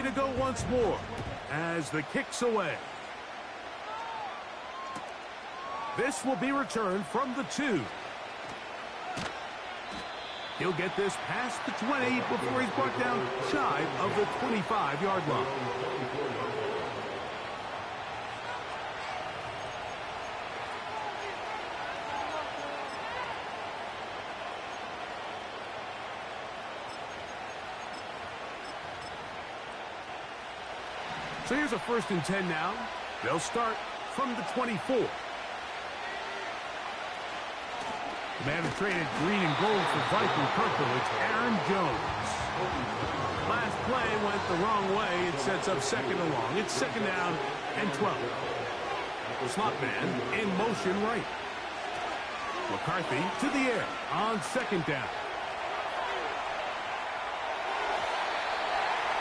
to go once more as the kick's away. This will be returned from the 2. He'll get this past the 20 before he's brought down shy of the 25-yard line. So here's a 1st and 10 now. They'll start from the 24. The man who traded green and gold for Viking purple, it's Aaron Jones. Last play went the wrong way. It sets up 2nd and long. It's 2nd down and 12. Slot man in motion right. McCarthy to the air on 2nd down.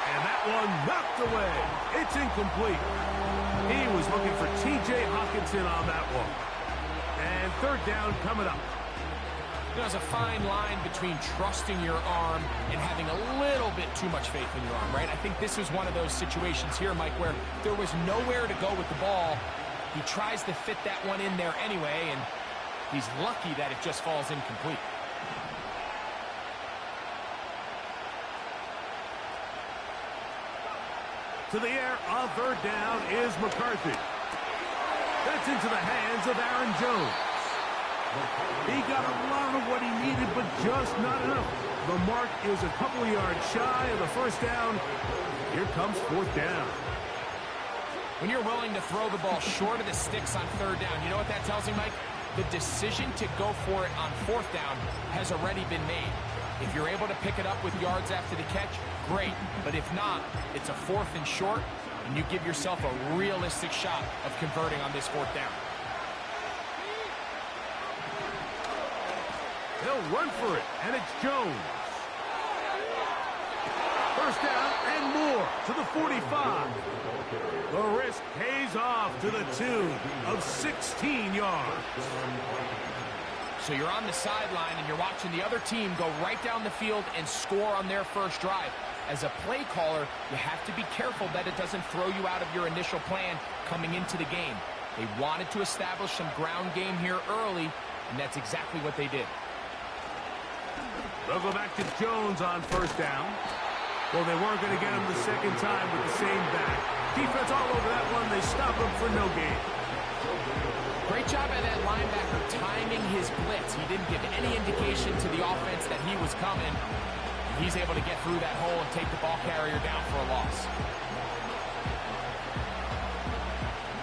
And that one knocked away. It's incomplete. He was looking for T.J. Hockenson on that one. And 3rd down coming up. There's a fine line between trusting your arm and having a little bit too much faith in your arm, right? I think this was one of those situations here, Mike, where there was nowhere to go with the ball. He tries to fit that one in there anyway, and he's lucky that it just falls incomplete. To the air on 3rd down is McCarthy. That's into the hands of Aaron Jones. He got a lot of what he needed, but just not enough. The mark is a couple of yards shy of the 1st down. Here comes 4th down. When you're willing to throw the ball short of the sticks on 3rd down, you know what that tells me, Mike? The decision to go for it on 4th down has already been made. If you're able to pick it up with yards after the catch, great. But if not, it's a 4th and short, and you give yourself a realistic shot of converting on this 4th down. He'll run for it, and it's Jones. 1st down and more to the 45. The risk pays off to the tune of 16 yards. So you're on the sideline, and you're watching the other team go right down the field and score on their first drive. As a play caller, you have to be careful that it doesn't throw you out of your initial plan coming into the game. They wanted to establish some ground game here early, and that's exactly what they did. They'll go back to Jones on 1st down. Well, they weren't going to get him the 2nd time with the same back. Defense all over that one. They stop him for no gain. Great job by that linebacker timing his blitz. He didn't give any indication to the offense that he was coming. He's able to get through that hole and take the ball carrier down for a loss.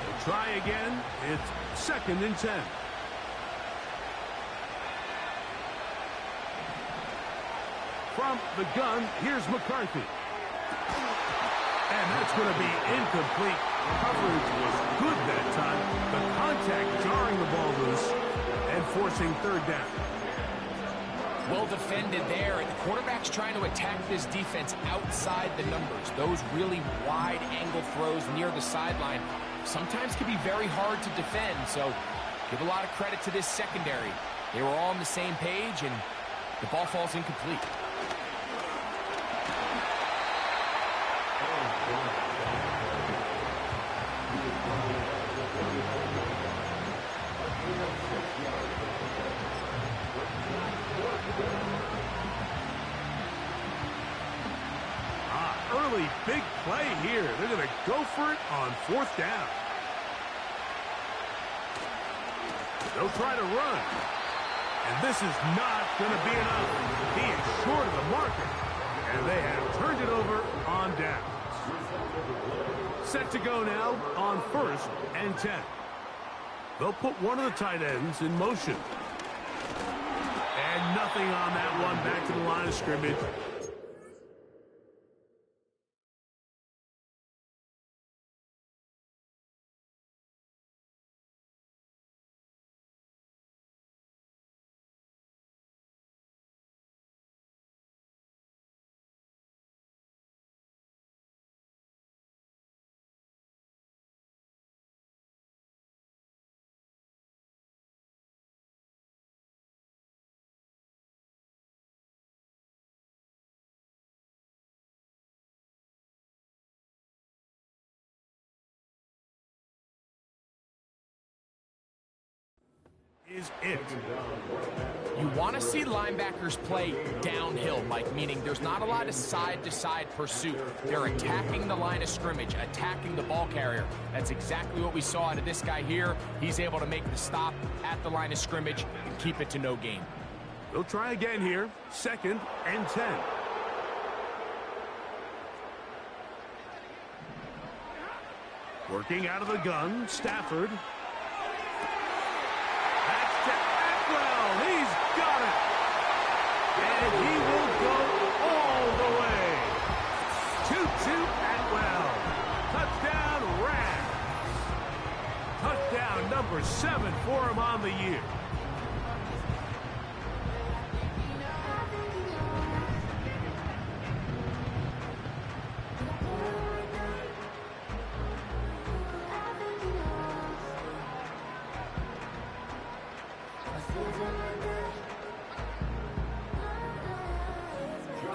They'll try again. It's 2nd and 10. From the gun, here's McCarthy. And that's going to be incomplete. Coverage was good that time. The contact jarring the ball loose and forcing 3rd down. Well defended there, and the quarterback's trying to attack this defense outside the numbers. Those really wide angle throws near the sideline sometimes can be very hard to defend, so give a lot of credit to this secondary. They were all on the same page, and the ball falls incomplete. Early big play here. They're going to go for it on 4th down. They'll try to run. And this is not going to be enough. He is short of the marker. And they have turned it over on downs. Set to go now on 1st and 10. They'll put one of the tight ends in motion. And nothing on that one. Back to the line of scrimmage. is it. You want to see linebackers play downhill, Mike, meaning there's not a lot of side-to-side pursuit. They're attacking the line of scrimmage, attacking the ball carrier. That's exactly what we saw out of this guy here. He's able to make the stop at the line of scrimmage and keep it to no gain. They'll try again here. 2nd and 10. Working out of the gun, Stafford. That's to Atwell. He's got it. And he will go all the way. 2-2 Atwell. Touchdown Rams. Touchdown number 7 for him on the year.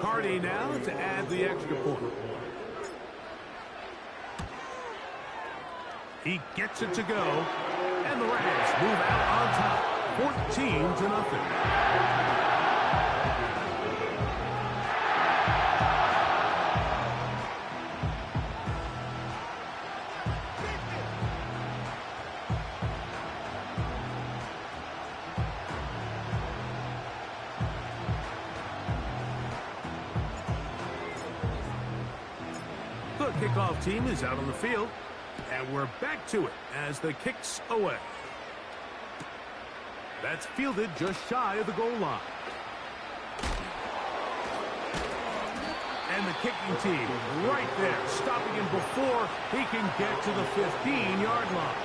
Cardi now to add the extra point. He gets it to go, and the Rams move out on top, 14-0. The kickoff team is out on the field, and we're back to it as the kick's away. That's fielded just shy of the goal line. And the kicking team right there, stopping him before he can get to the 15-yard line.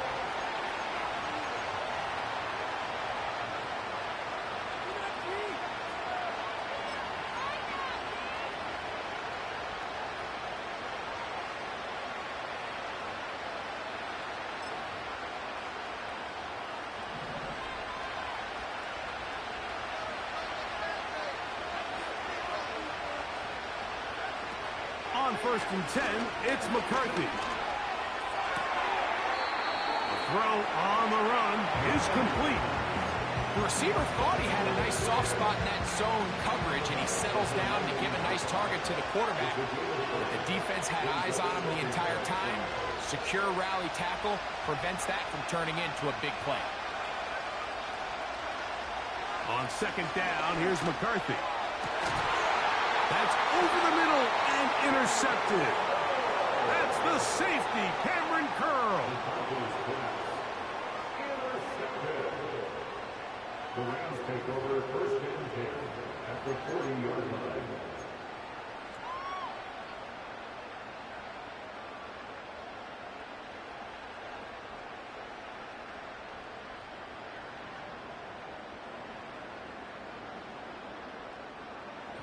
On 1st and 10, it's McCarthy. The throw on the run is complete. The receiver thought he had a nice soft spot in that zone coverage, and he settles down to give a nice target to the quarterback. But the defense had eyes on him the entire time. Secure rally tackle prevents that from turning into a big play. On 2nd down, here's McCarthy. That's over the middle and intercepted. That's the safety, Cameron Curl. The Rams take over 1st and 10 at the 40-yard line.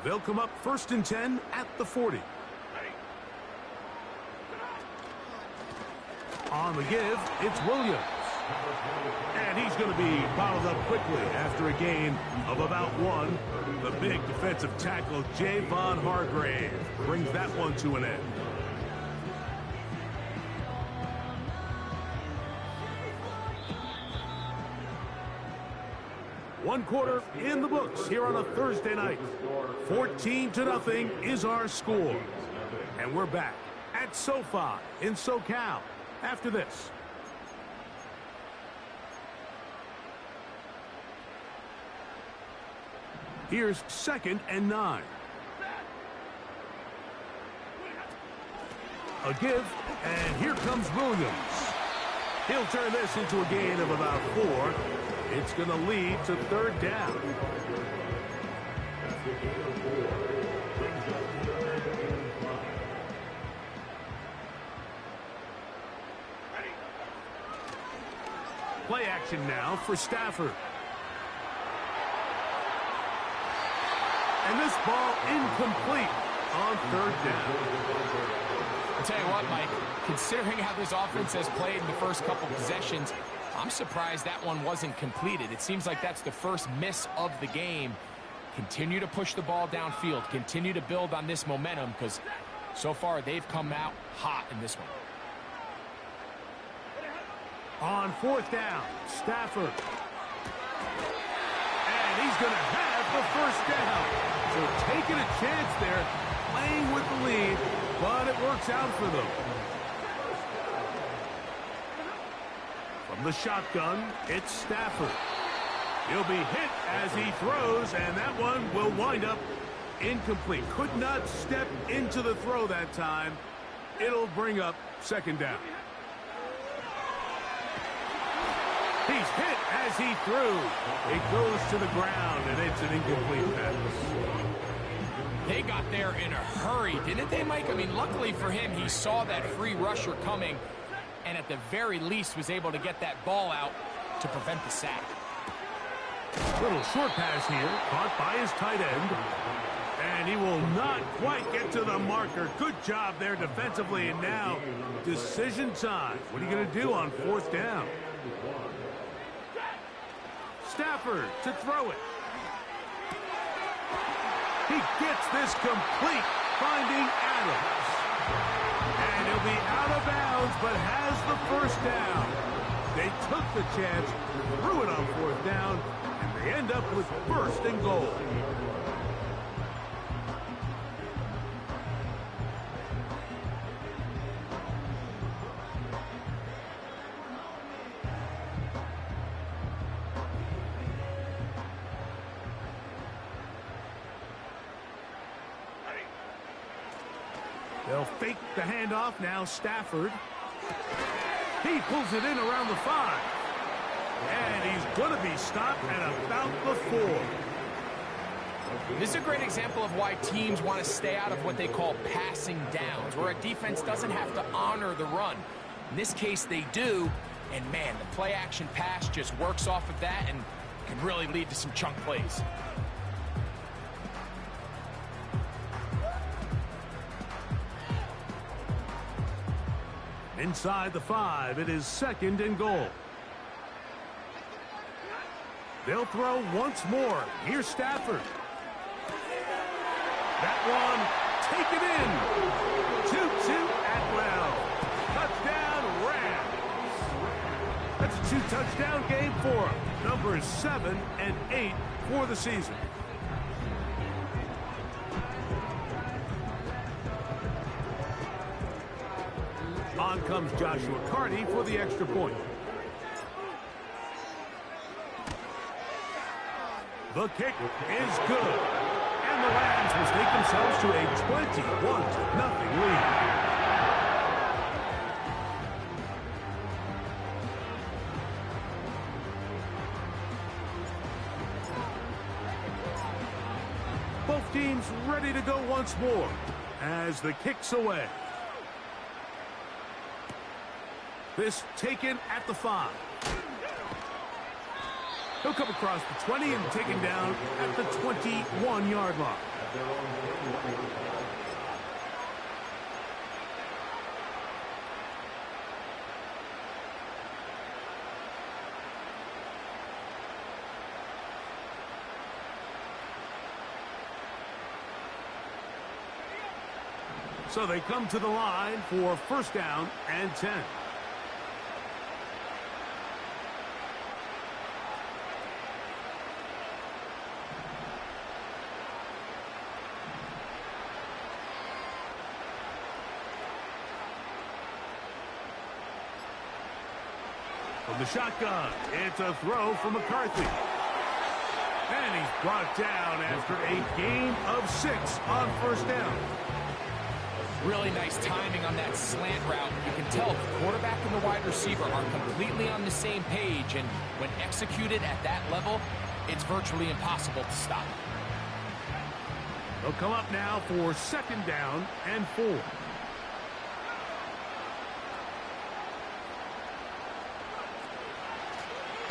They'll come up 1st and 10 at the 40. On the give, it's Williams. And he's going to be bottled up quickly after a gain of about 1. The big defensive tackle, Javon Hargrave, brings that one to an end. One quarter in the books here on a Thursday night. 14-0 is our score. And we're back at SoFi in SoCal after this. Here's 2nd and 9. A give, and here comes Williams. He'll turn this into a gain of about 4. It's going to lead to 3rd down. Play action now for Stafford. And this ball incomplete on 3rd down. I'll tell you what, Mike, considering how this offense has played in the first couple possessions, I'm surprised that one wasn't completed. It seems like that's the first miss of the game. Continue to push the ball downfield. Continue to build on this momentum because so far they've come out hot in this one. On 4th down, Stafford. he's going to have the first down. So taking a chance there, playing with the lead, but it works out for them. From the shotgun, it's Stafford. He'll be hit as he throws, and that one will wind up incomplete. Could not step into the throw that time. It'll bring up second down. He's hit as he threw. It goes to the ground, and it's an incomplete pass. They got there in a hurry, didn't they, Mike? I mean, luckily for him, he saw that free rusher coming, and at the very least was able to get that ball out to prevent the sack. Little short pass here, caught by his tight end. And he will not quite get to the marker. Good job there defensively, and now decision time. What are you going to do on fourth down? Stafford to throw it. He gets this complete, finding Adams. And he'll be out of bounds, but has the first down. They took the chance, threw it on fourth down, and they end up with first and goal. They'll fake the handoff now. Stafford. He pulls it in around the 5. And he's going to be stopped at about the 4. This is a great example of why teams want to stay out of what they call passing downs, where a defense doesn't have to honor the run. In this case, they do. And, man, the play-action pass just works off of that and can really lead to some chunk plays. Inside the 5, it is second and goal. They'll throw once more. Here's Stafford. That one, take it in. 2-2 Atwell. Touchdown, Rams. That's a 2-touchdown game for him. Numbers 7 and 8 for the season. On comes Joshua Carty for the extra point. The kick is good. And the Rams will take themselves to a 21-0 lead. Both teams ready to go once more as the kick's away. This taken at the 5. He'll come across the 20 and taken down at the 21-yard line. So they come to the line for first down and 10. From the shotgun, it's a throw from McCarthy. And he's brought down after a gain of 6 on first down. Really nice timing on that slant route. You can tell the quarterback and the wide receiver are completely on the same page, and when executed at that level, it's virtually impossible to stop. They'll come up now for second down and 4.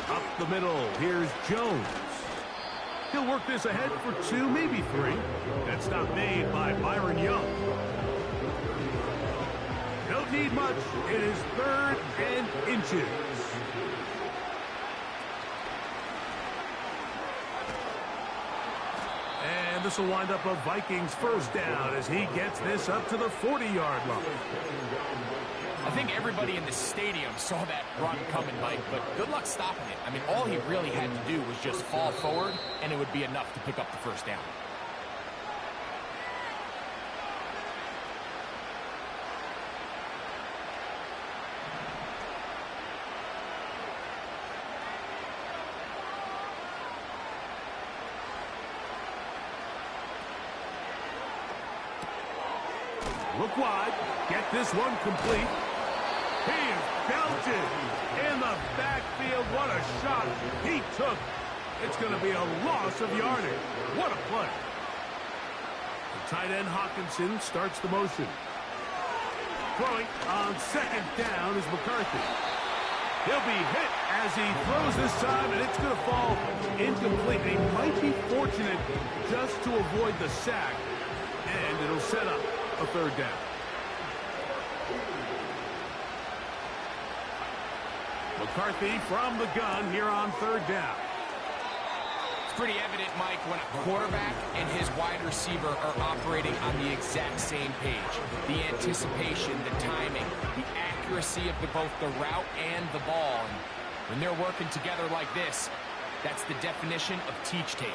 Up the middle, here's Jones. He'll work this ahead for 2, maybe 3. That stop made by Byron Young. Don't need much. It is 3rd and inches. And this will wind up a Vikings first down as he gets this up to the 40-yard line. I think everybody in the stadium saw that run coming, Mike, but good luck stopping it. I mean, all he really had to do was just fall forward, and it would be enough to pick up the first down. Look wide. Get this one complete. He is belted in the backfield. What a shot he took. It's going to be a loss of yardage. What a play. The tight end Hawkinson starts the motion. Throwing on second down is McCarthy. He'll be hit as he throws this time, and it's going to fall incomplete. He might be fortunate just to avoid the sack, and it'll set up a third down. McCarthy from the gun here on third down. It's pretty evident, Mike, when a quarterback and his wide receiver are operating on the exact same page. The anticipation, the timing, the accuracy of both the route and the ball. And when they're working together like this, that's the definition of teach tape.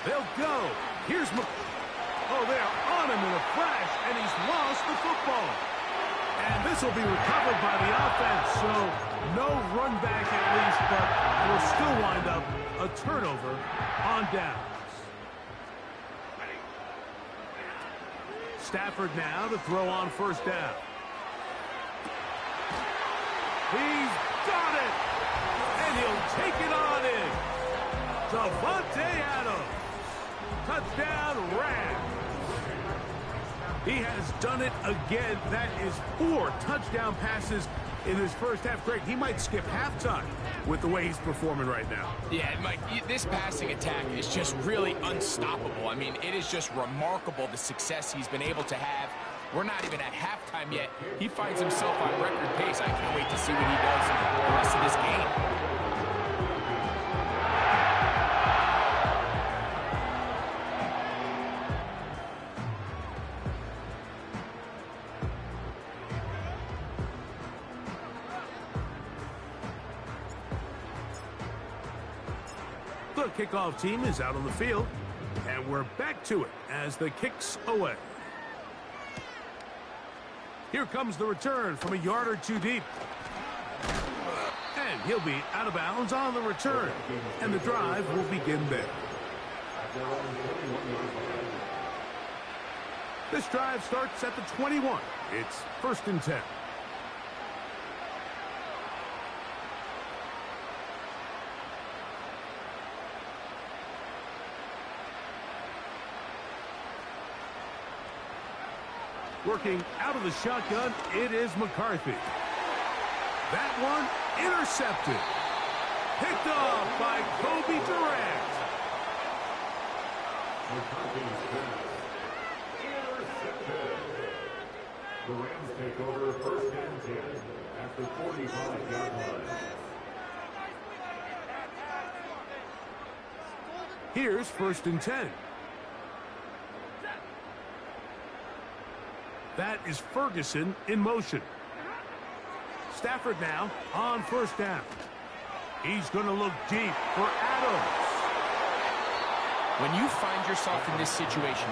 They'll go. Here's Oh, they are on him in a flash, and he's lost the football. And this will be recovered by the offense, so no run back at least, but will still wind up a turnover on downs. Stafford now to throw on first down. He's got it, and he'll take it on in. Davante Adams. Touchdown, Rams. He has done it again. That is 4 touchdown passes in his first half. Greg, he might skip halftime with the way he's performing right now. Yeah, Mike, this passing attack is just really unstoppable. I mean, it is just remarkable the success he's been able to have. We're not even at halftime yet. He finds himself on record pace. I can't wait to see what he does in the rest of this game. The kickoff team is out on the field, and we're back to it as the kick's away. Here comes the return from a yard or two deep. And he'll be out of bounds on the return, and the drive will begin there. This drive starts at the 21. It's 1st and 10. Working out of the shotgun, it is McCarthy. That one intercepted. Picked off by Kobe Durant. The Rams take over 1st and 10 at the 45-yard line. Here's 1st and 10. That is Ferguson in motion. Stafford now on first down. He's going to look deep for Adams. When you find yourself in this situation,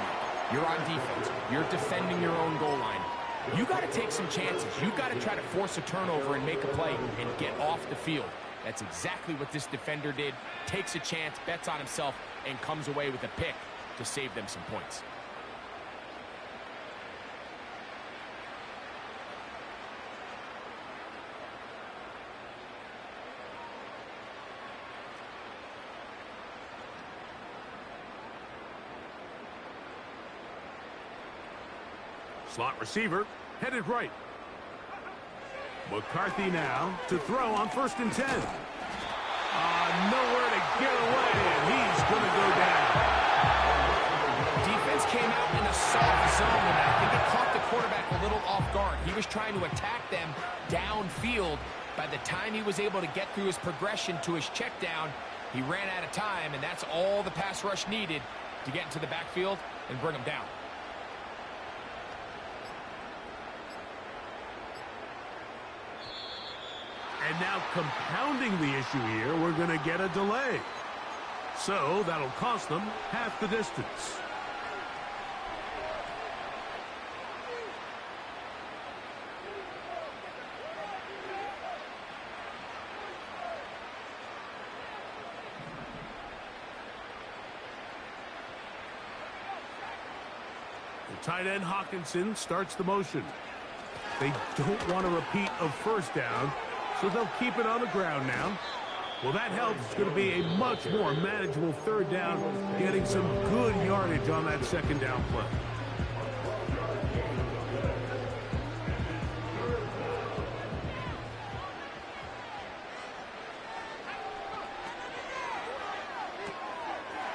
you're on defense, you're defending your own goal line, you got to take some chances. You got to try to force a turnover and make a play and get off the field. That's exactly what this defender did. Takes a chance, bets on himself, and comes away with a pick to save them some points. Slot receiver headed right. McCarthy now to throw on 1st and 10. Nowhere to get away, and he's going to go down. Defense came out in a soft zone, and I think it caught the quarterback a little off guard. He was trying to attack them downfield. By the time he was able to get through his progression to his check down, he ran out of time, and that's all the pass rush needed to get into the backfield and bring him down. And now compounding the issue here, we're going to get a delay. So that'll cost them half the distance. The tight end Hawkinson starts the motion. They don't want a repeat of first down, so they'll keep it on the ground now. Well, that helps. It's going to be a much more manageable third down, getting some good yardage on that second down play.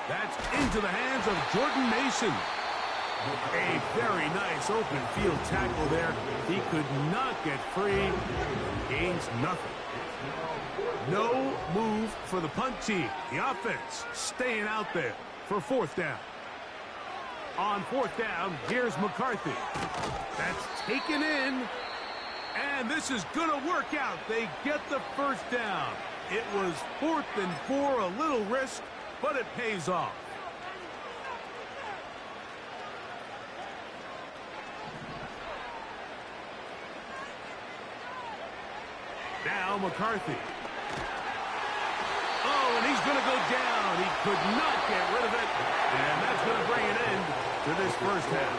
That's into the hands of Jordan Mason. A very nice open field tackle there. He could not get free. Gains nothing. No move for the punt team. The offense staying out there for fourth down. On fourth down, here's McCarthy. That's taken in. And this is going to work out. They get the first down. It was 4th and 4, a little risk, but it pays off. Now McCarthy. Oh, and he's going to go down. He could not get rid of it. And that's going to bring an end to this first half.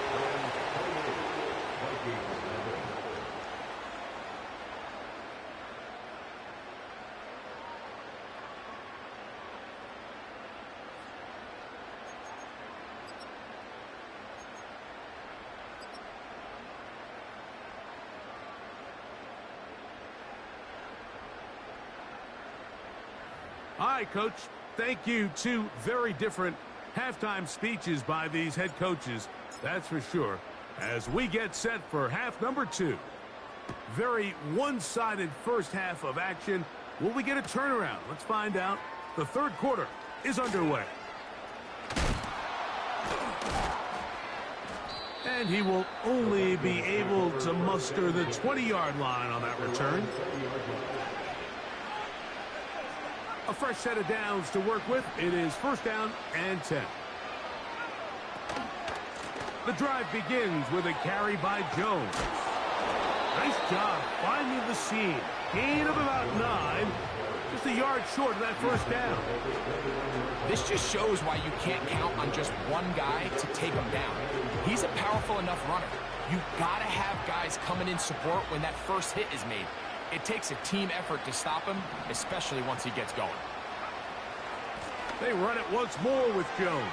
All right, Coach, thank you. Two very different halftime speeches by these head coaches, that's for sure, as we get set for half number 2. Very one-sided first half of action. Will we get a turnaround? Let's find out. The third quarter is underway. And he will only be able to muster the 20-yard line on that return. A fresh set of downs to work with. It is first down and 10. The drive begins with a carry by Jones. Nice job finding the seam. Gain of about 9. Just a yard short of that first down. This just shows why you can't count on just one guy to take him down. He's a powerful enough runner. You've got to have guys coming in support when that first hit is made. It takes a team effort to stop him, especially once he gets going. They run it once more with Jones.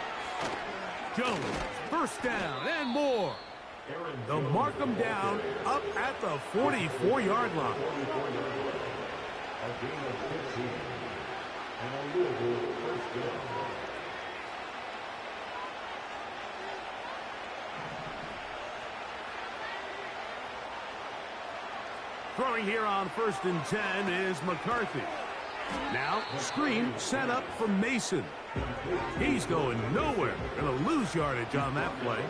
Jones, first down and more. They'll mark him down up at the 44-yard line. A gain of 15. And a Louisville first down. Throwing here on 1st and 10 is McCarthy. Now, screen set up for Mason. He's going nowhere. Going to lose yardage on that play.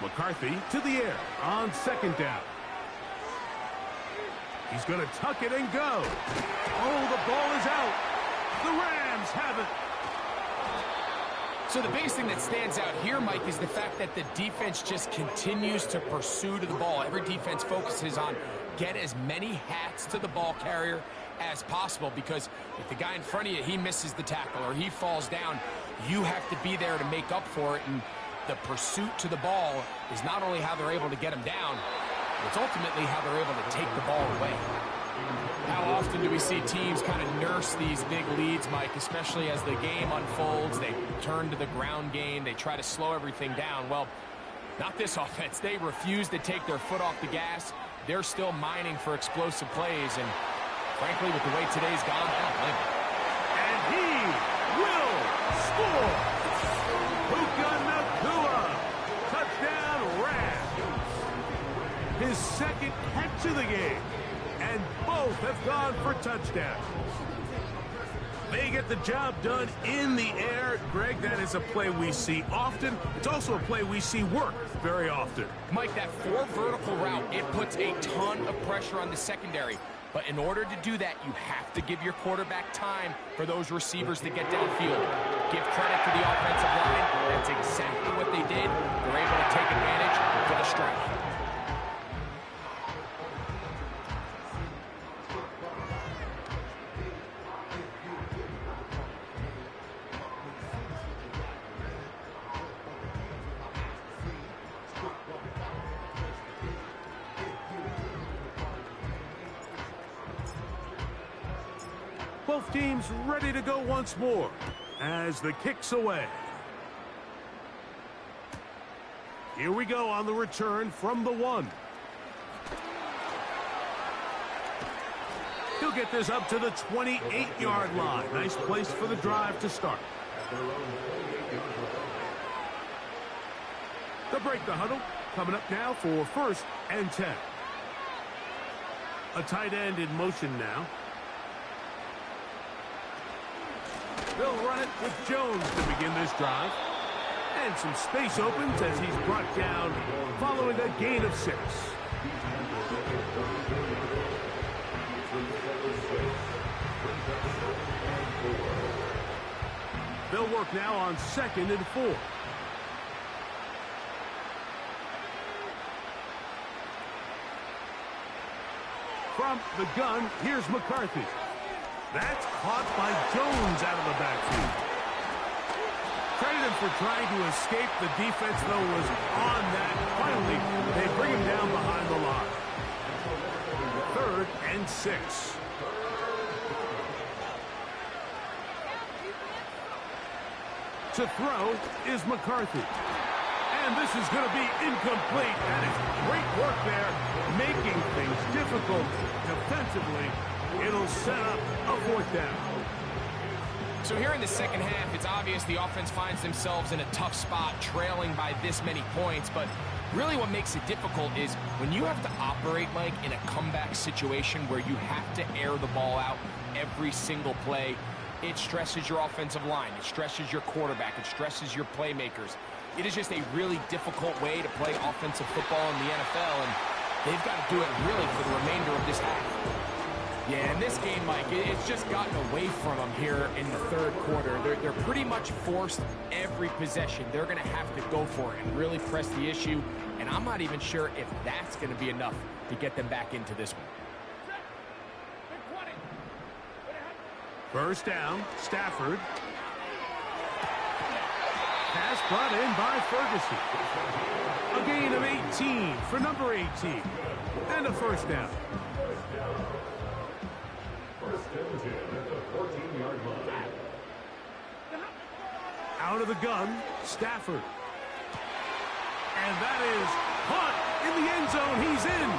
McCarthy to the air on second down. He's going to tuck it and go. Oh, the ball is out. The Rams have it. So the biggest thing that stands out here, Mike, is the fact that the defense just continues to pursue to the ball. Every defense focuses on get as many hats to the ball carrier as possible, because if the guy in front of you, he misses the tackle or he falls down, you have to be there to make up for it. And the pursuit to the ball is not only how they're able to get him down, it's ultimately how they're able to take the ball away. How often do we see teams kind of nurse these big leads, Mike, especially as the game unfolds? They turn to the ground game. They try to slow everything down. Well, not this offense. They refuse to take their foot off the gas. They're still mining for explosive plays. And frankly, with the way today's gone, I don't blame them. And he will score. Puka Nacua. Touchdown, Rams. His second catch of the game. And both have gone for touchdowns. They get the job done in the air. Greg, that is a play we see often. It's also a play we see work very often. Mike, that 4 vertical route, it puts a ton of pressure on the secondary. But in order to do that, you have to give your quarterback time for those receivers to get downfield. Give credit to the offensive line. That's exactly what they did. They're able to take advantage for the strike. Both teams ready to go once more as the kick's away. Here we go on the return from the 1. He'll get this up to the 28-yard line. Nice place for the drive to start. They'll break the huddle. Coming up now for 1st and 10. A tight end in motion now. They'll run it with Jones to begin this drive. And some space opens as he's brought down following a gain of 6. They'll work now on 2nd and 4. From the gun, here's McCarthy. That's caught by Jones out of the backfield. Credit him for trying to escape. The defense, though, was on that. Finally, they bring him down behind the line. 3rd and 6. To throw is McCarthy. And this is going to be incomplete. That is great work there, making things difficult defensively. It'll set up a 4th down. So here in the second half, it's obvious the offense finds themselves in a tough spot, trailing by this many points. But really what makes it difficult is when you have to operate, Mike, in a comeback situation where you have to air the ball out every single play, it stresses your offensive line. It stresses your quarterback. It stresses your playmakers. It is just a really difficult way to play offensive football in the NFL, and they've got to do it really for the remainder of this half. Yeah, in this game, Mike, it's just gotten away from them here in the 3rd quarter. They're pretty much forced every possession. They're going to have to go for it and really press the issue, and I'm not even sure if that's going to be enough to get them back into this one. 1st down, Stafford. Pass brought in by Ferguson. A gain of 18 for number 18. And a 1st down. 1st and 10 at the 14-yard line. Out of the gun, Stafford. And that is caught in the end zone. He's in.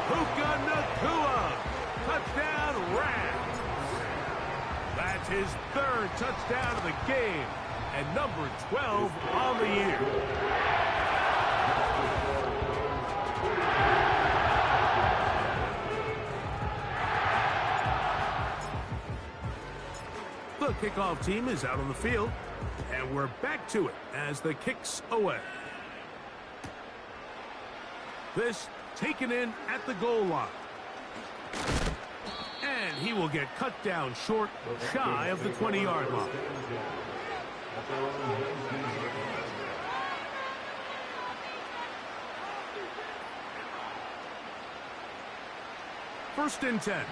Puka Nacua. Touchdown, Rams. That's his 3rd touchdown of the game. And number 12 on the year. The kickoff team is out on the field, and we're back to it as the kick's away. This taken in at the goal line. And he will get cut down short, shy of the 20-yard line. 1st and 10.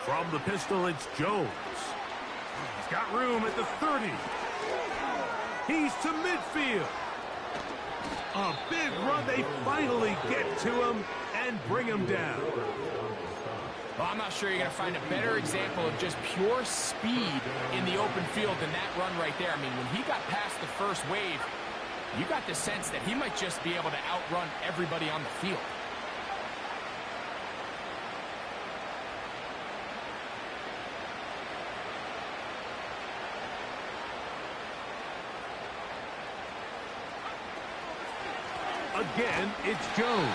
From the pistol, it's Jones. He's got room at the 30. He's to midfield. A big run. They finally get to him and bring him down. Well, I'm not sure you're going to find a better example of just pure speed in the open field than that run right there. I mean, when he got past the first wave, you got the sense that he might just be able to outrun everybody on the field. Again, it's Jones.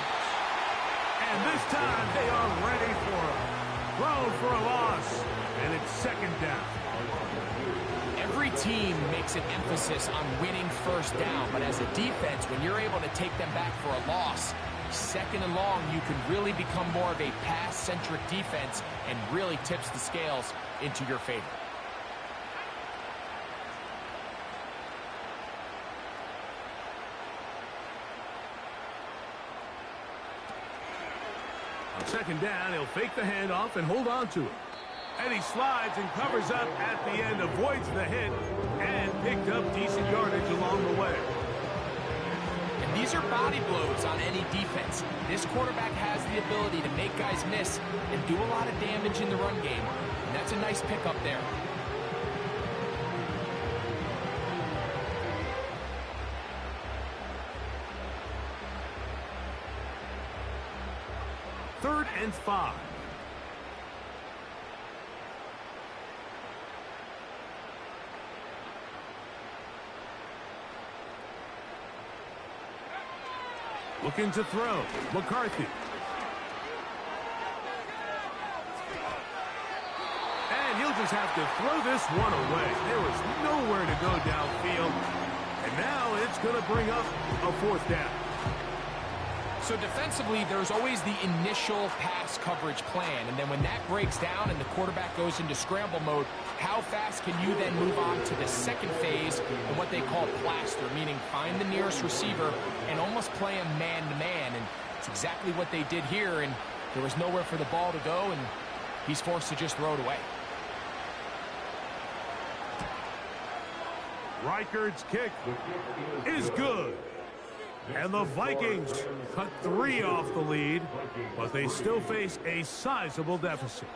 And this time they are ready for him. Thrown for a loss. And it's second down. Every team makes an emphasis on winning first down, but as a defense, when you're able to take them back for a loss, second and long, you can really become more of a pass-centric defense and really tips the scales into your favor. On second down, he'll fake the handoff and hold on to it. And he slides and covers up at the end, avoids the hit, and picked up decent yardage along the way. And these are body blows on any defense. This quarterback has the ability to make guys miss and do a lot of damage in the run game. And that's a nice pickup there. Third and 5. Looking to throw. McCarthy. And he'll just have to throw this one away. There was nowhere to go downfield. And now it's going to bring up a fourth down. So defensively, there's always the initial pass coverage plan. And then when that breaks down and the quarterback goes into scramble mode, how fast can you then move on to the second phase and what they call plaster, meaning find the nearest receiver and almost play him man-to-man. And it's exactly what they did here, and there was nowhere for the ball to go, and he's forced to just throw it away. Reichard's kick is good. And the Vikings cut 3 off the lead, but they still face a sizable deficit.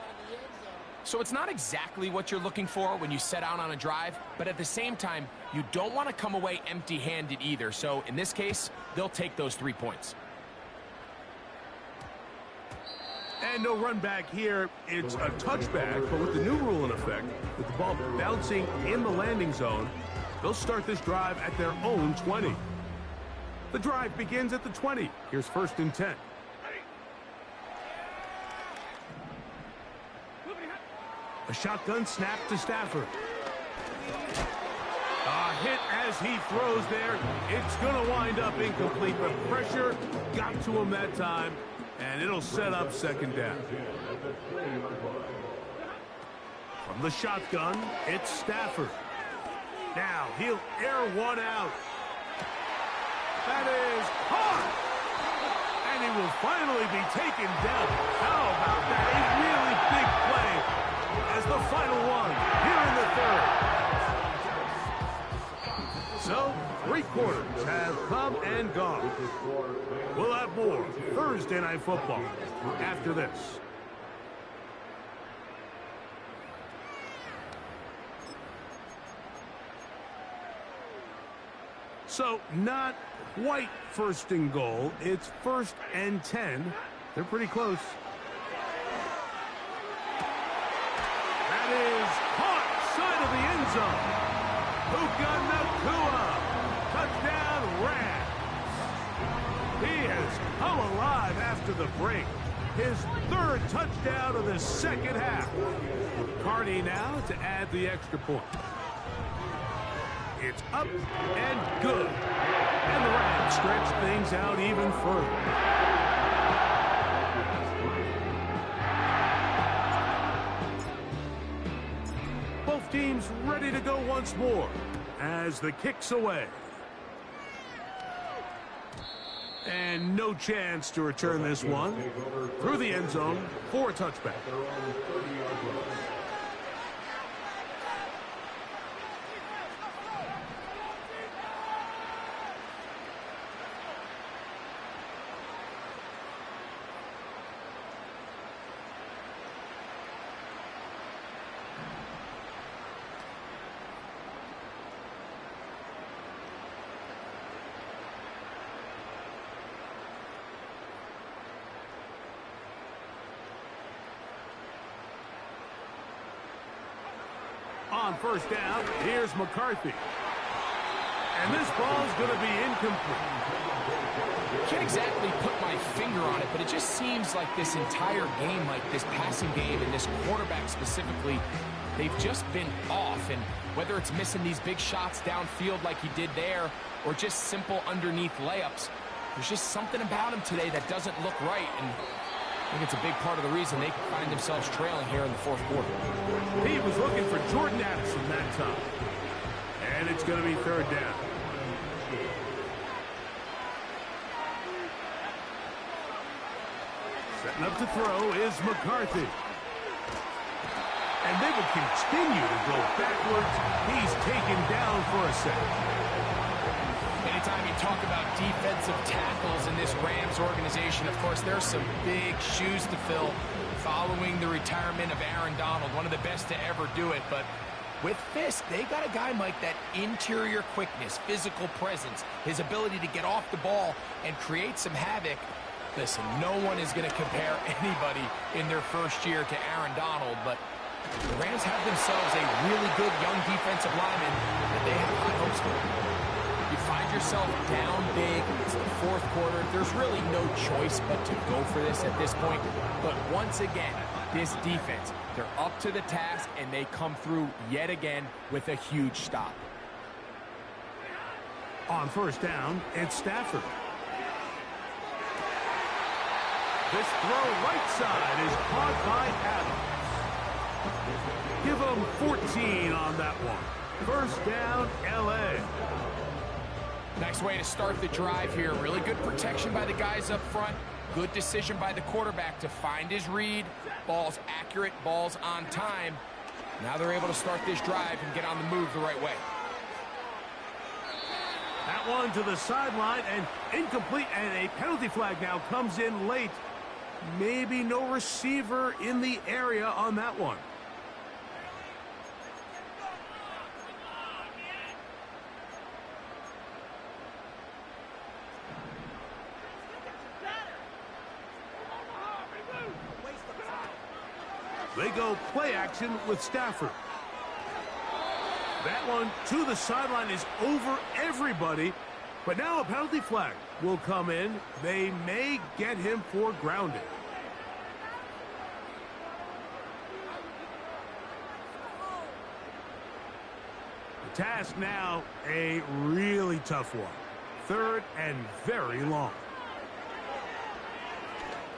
So it's not exactly what you're looking for when you set out on a drive, but at the same time, you don't want to come away empty-handed either. So in this case, they'll take those 3 points. And no run back here. It's a touchback, but with the new rule in effect, with the ball bouncing in the landing zone, they'll start this drive at their own 20. The drive begins at the 20. Here's first and 10. A shotgun snap to Stafford. A hit as he throws there. It's going to wind up incomplete, but pressure got to him that time, and it'll set up second down. From the shotgun, it's Stafford. Now he'll air one out. That is caught! And he will finally be taken down. How about that? A really big play as the final one here in the third. So, 3 quarters have come and gone. We'll have more Thursday Night Football after this. So, not quite first and goal. It's first and 10. They're pretty close. That is caught side of the end zone. Puka Nacua. Touchdown, Rams. He has come alive after the break. His 3rd touchdown of the second half. Carney now to add the extra point. It's up and good. And the Rams stretch things out even further. Both teams ready to go once more as the kick's away. And no chance to return this one through the end zone for a touchback. On first down, here's McCarthy. And this ball's going to be incomplete. Can't exactly put my finger on it, but it just seems like this entire game, like this passing game and this quarterback specifically, they've just been off. And whether it's missing these big shots downfield like he did there or just simple underneath layups, there's just something about him today that doesn't look right. And I think it's a big part of the reason they find themselves trailing here in the fourth quarter. He was looking for Jordan Addison that time. And it's going to be third down. Setting up to throw is McCarthy. And they will continue to go backwards. He's taken down for a sack. Anytime you talk about defensive tackles in this Rams organization, of course, there's some big shoes to fill following the retirement of Aaron Donald, one of the best to ever do it. But with this, they got a guy, Mike, that interior quickness, physical presence, his ability to get off the ball and create some havoc. Listen, no one is going to compare anybody in their first year to Aaron Donald, but the Rams have themselves a really good young defensive lineman that they have high hopes for. You find yourself down big, it's the fourth quarter, there's really no choice but to go for this at this point. But once again, this defense, they're up to the task, and they come through yet again with a huge stop. On first down, it's Stafford. This throw right side is caught by Adams. Give him 14 on that one. First down, L.A. Nice way to start the drive here. Really good protection by the guys up front. Good decision by the quarterback to find his read. Ball's accurate, ball's on time. Now they're able to start this drive and get on the move the right way. That one to the sideline and incomplete, and a penalty flag now comes in late. Maybe no receiver in the area on that one. They go play action with Stafford. That one to the sideline is over everybody. But now a penalty flag will come in. They may get him for grounding. The task now, a really tough one. Third and very long.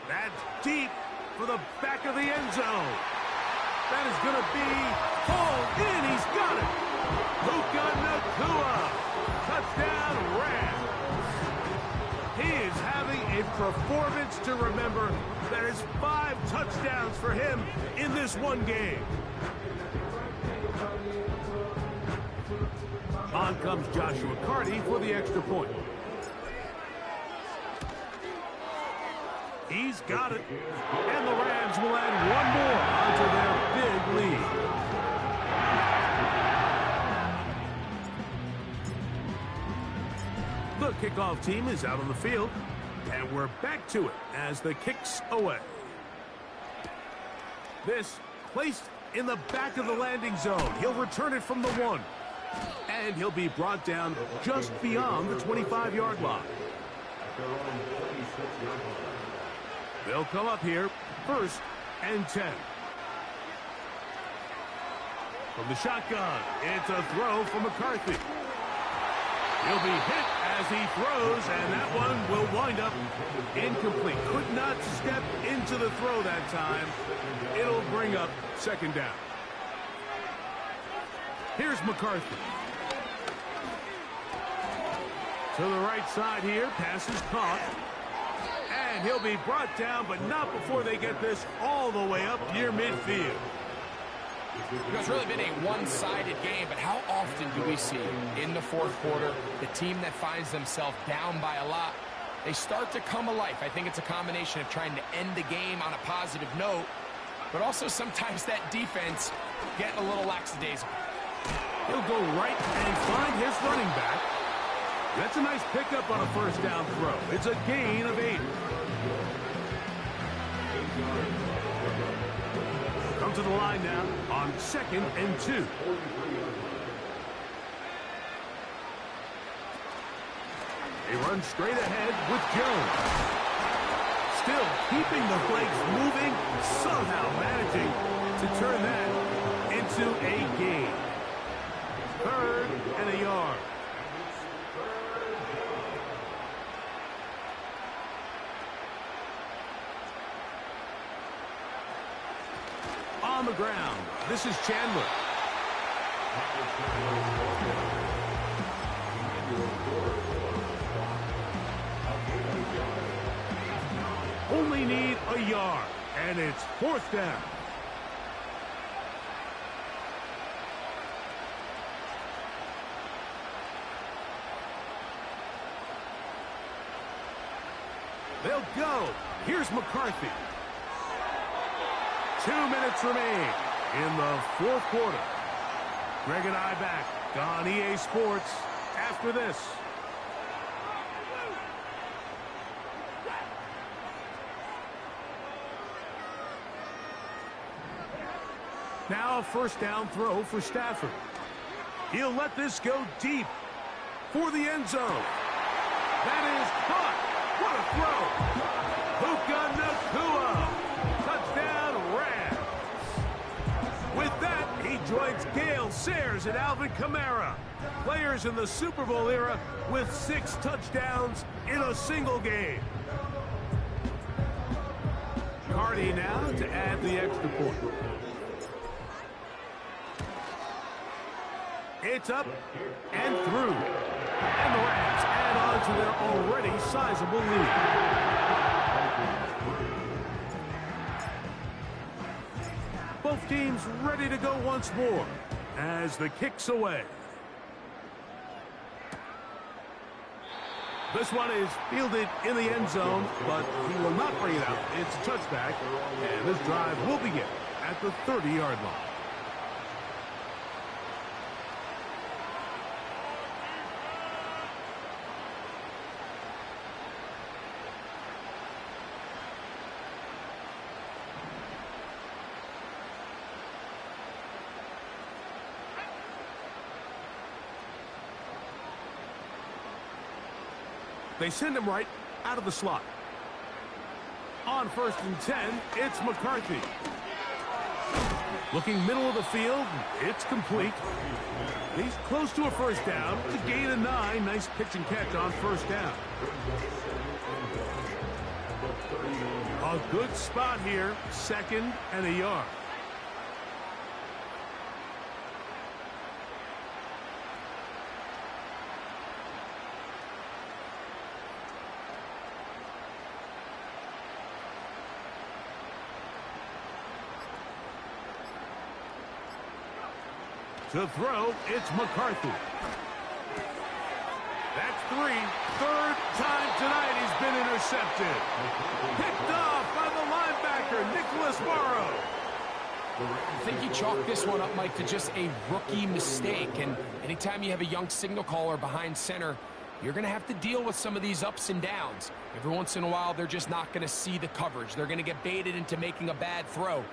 That's deep for the back of the end zone. That is going to be pulled in. He's got it. Puka Nacua. Touchdown, Rams. He is having a performance to remember. That is 5 touchdowns for him in this one game. On comes Joshua Carty for the extra point. He's got it. And the Rams will add one more onto their big lead. The kickoff team is out on the field, and we're back to it as the kick's away. This placed in the back of the landing zone. He'll return it from the 1. And he'll be brought down just beyond the 25-yard line. They'll come up here, 1st and 10. From the shotgun, it's a throw from McCarthy. He'll be hit as he throws, and that one will wind up incomplete. Could not step into the throw that time. It'll bring up 2nd down. Here's McCarthy. To the right side here, pass is caught. And he'll be brought down, but not before they get this all the way up near midfield. It's really been a one-sided game, but how often do we see in the fourth quarter the team that finds themselves down by a lot, they start to come alive? I think it's a combination of trying to end the game on a positive note, but also sometimes that defense getting a little lackadaisical. He'll go right and find his running back. That's a nice pickup on a first down throw. It's a gain of 8. Come to the line now on 2nd and 2. They run straight ahead with Jones. Still keeping the Flakes moving, somehow managing to turn that into a gain. 3rd and a yard. On the ground, this is Chandler. Only need a yard, and it's 4th down. They'll go. Here's McCarthy. 2 minutes remain in the 4th quarter. Greg and I back on EA Sports after this. Now a 1st down throw for Stafford. He'll let this go deep for the end zone. That is caught. What a throw. Puka Nacua. Touchdown Rams. With that, he joins Gale Sayers and Alvin Kamara, players in the Super Bowl era with 6 touchdowns in a single game. Cardi now to add the extra point. It's up and through. And the Rams add on to their already sizable lead. Both teams ready to go once more as the kick's away. This one is fielded in the end zone, but he will not bring it out. It's a touchback, and this drive will begin at the 30-yard line. They send him right out of the slot. On 1st and 10, it's McCarthy. Looking middle of the field, it's complete. He's close to a 1st down. It's a gain of 9. Nice pitch and catch on 1st down. A good spot here. 2nd and a yard. To throw, it's McCarthy. That's 3. 3rd time tonight he's been intercepted. Picked off by the linebacker, Nicholas Morrow. I think you chalk this one up, Mike, to just a rookie mistake. And anytime you have a young signal caller behind center, you're going to have to deal with some of these ups and downs. Every once in a while, they're just not going to see the coverage. They're going to get baited into making a bad throw.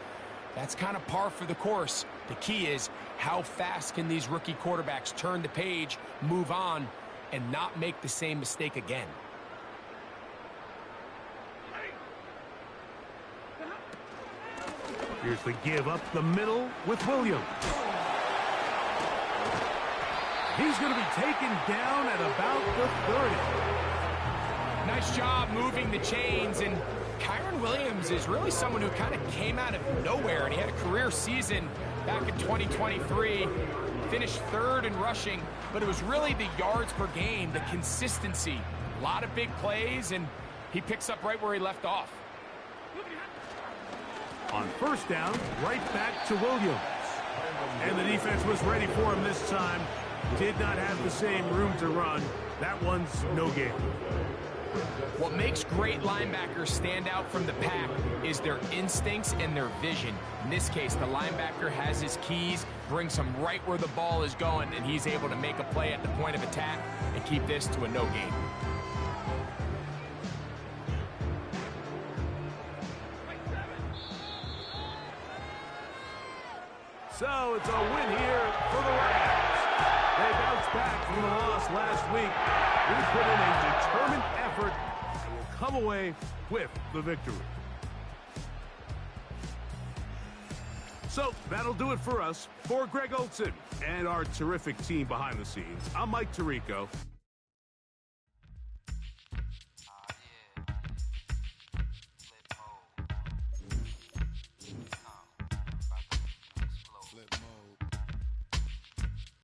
That's kind of par for the course. The key is how fast can these rookie quarterbacks turn the page, move on, and not make the same mistake again. Here's the give up the middle with Williams. He's going to be taken down at about the 30. Nice job moving the chains, and Kyron Williams is really someone who kind of came out of nowhere, and he had a career season back in 2023, finished 3rd in rushing, but it was really the yards per game, the consistency, a lot of big plays, and he picks up right where he left off. On 1st down, right back to Williams. And the defense was ready for him this time. Did not have the same room to run. That one's no gain. What makes great linebackers stand out from the pack is their instincts and their vision. In this case, the linebacker has his keys, brings him right where the ball is going, and he's able to make a play at the point of attack and keep this to a no gain. So it's a win here for the Rams. They bounced back from the loss last week. We put in a come away with the victory. So that'll do it for us. For Greg Olson and our terrific team behind the scenes, I'm Mike Tirico.